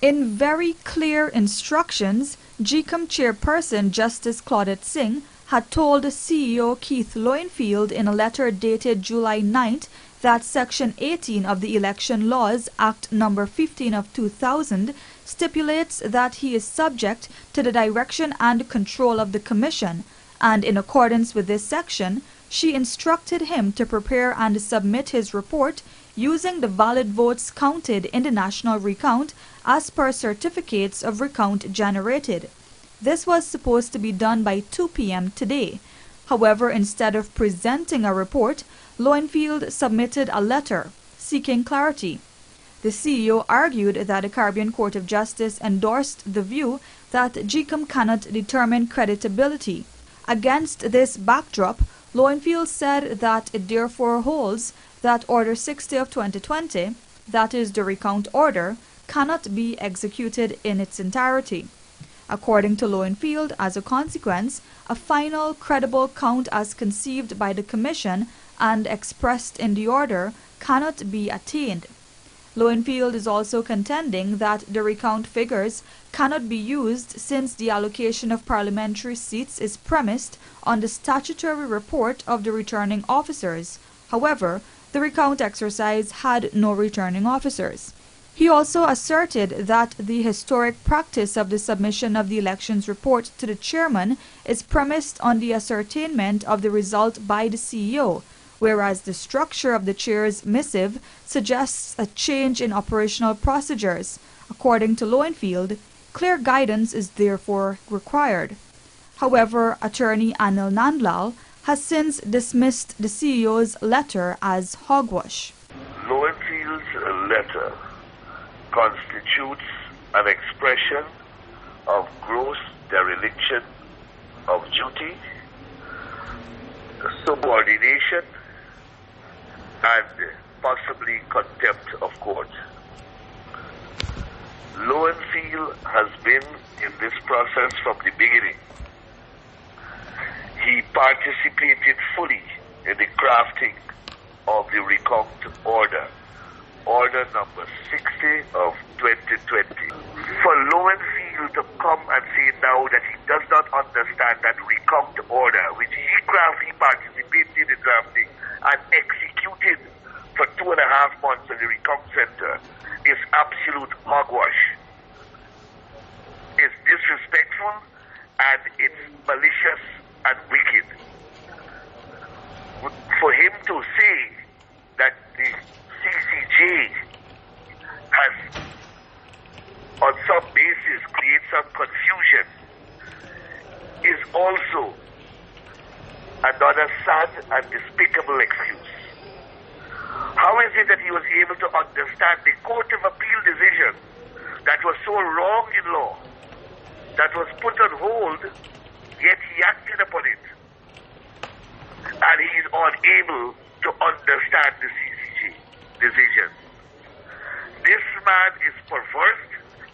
In very clear instructions, GCOM chairperson Justice Claudette Singh had told CEO Keith Lowenfield in a letter dated July 9th that Section 18 of the Election Laws Act No. 15 of 2000 stipulates that he is subject to the direction and control of the Commission, and in accordance with this section, she instructed him to prepare and submit his report using the valid votes counted in the national recount as per certificates of recount generated. This was supposed to be done by 2 p.m. today. However, instead of presenting a report, Lowenfield submitted a letter seeking clarity. The CEO argued that the Caribbean Court of Justice endorsed the view that GCOM cannot determine creditability. Against this backdrop, Lowenfield said that it therefore holds that Order 60 of 2020, that is the recount order, cannot be executed in its entirety. According to Lowenfield, as a consequence, a final credible count as conceived by the Commission and expressed in the order cannot be attained. Lowenfield is also contending that the recount figures cannot be used since the allocation of parliamentary seats is premised on the statutory report of the returning officers. However, the recount exercise had no returning officers. He also asserted that the historic practice of the submission of the elections report to the chairman is premised on the ascertainment of the result by the CEO, whereas the structure of the chair's missive suggests a change in operational procedures. According to Lowenfield, clear guidance is therefore required. However, attorney Anil Nandlal has since dismissed the CEO's letter as hogwash. Lowenfield's letter constitutes an expression of gross dereliction of duty, subordination, and possibly contempt of court. Lowenfield has been in this process from the beginning. He participated fully in the crafting of the recount order, order number 60 of 2020. For Lowenfield to come and say now that he does not understand that recount order, which he participated in drafting and executed for 2.5 months at the recount center, is absolute hogwash. It's disrespectful and it's malicious and wicked. For him to say that the CCJ has on some basis create some confusion is also another sad and despicable excuse. How is it that he was able to understand the Court of Appeal decision that was so wrong in law, that was put on hold, yet he acted upon it? And he is unable to understand the CCJ decision. This man is perverse,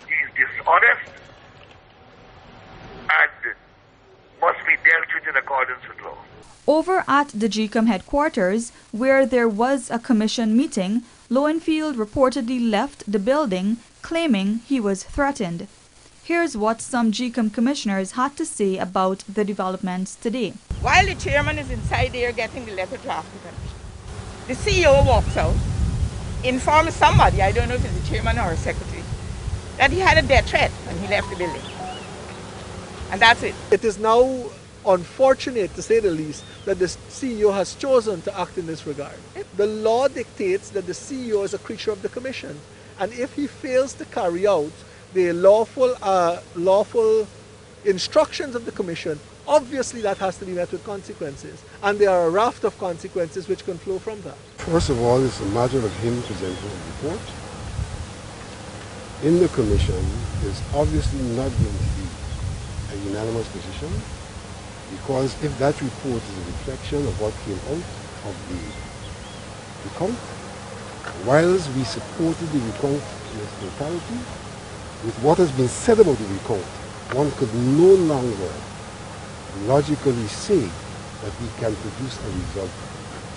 he is dishonest, and must be dealt with in accordance with law. Over at the GCOM headquarters, where there was a commission meeting, Lowenfield reportedly left the building, claiming he was threatened. Here's what some GCOM commissioners had to say about the developments today. While the chairman is inside there getting the letter drafted, the CEO walks out, informs somebody, I don't know if it's the chairman or a secretary, that he had a death threat and he left the building. And that's it. It is now unfortunate, to say the least, that the CEO has chosen to act in this regard. The law dictates that the CEO is a creature of the Commission, and if he fails to carry out the lawful instructions of the Commission, obviously that has to be met with consequences, and there are a raft of consequences which can flow from that. First of all, it's a matter of him presenting a report. In the Commission, there's obviously not going to be a unanimous position, because if that report is a reflection of what came out of the recount, whilst we supported the recount in its totality, with what has been said about the recount, one could no longer logically say that we can produce a result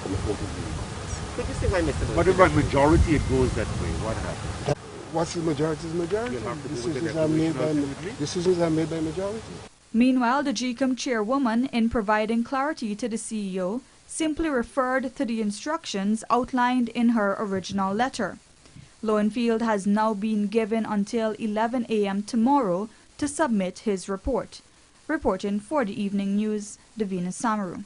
from a vote of the recount. Could you say why, Mr. But if by majority it goes that way, what happens? What's the majority is majority. Decisions are made by majority. Meanwhile, the GCOM chairwoman, in providing clarity to the CEO, simply referred to the instructions outlined in her original letter. Lowenfield has now been given until 11 a.m. tomorrow to submit his report. Reporting for the Evening News, Davina Samaru.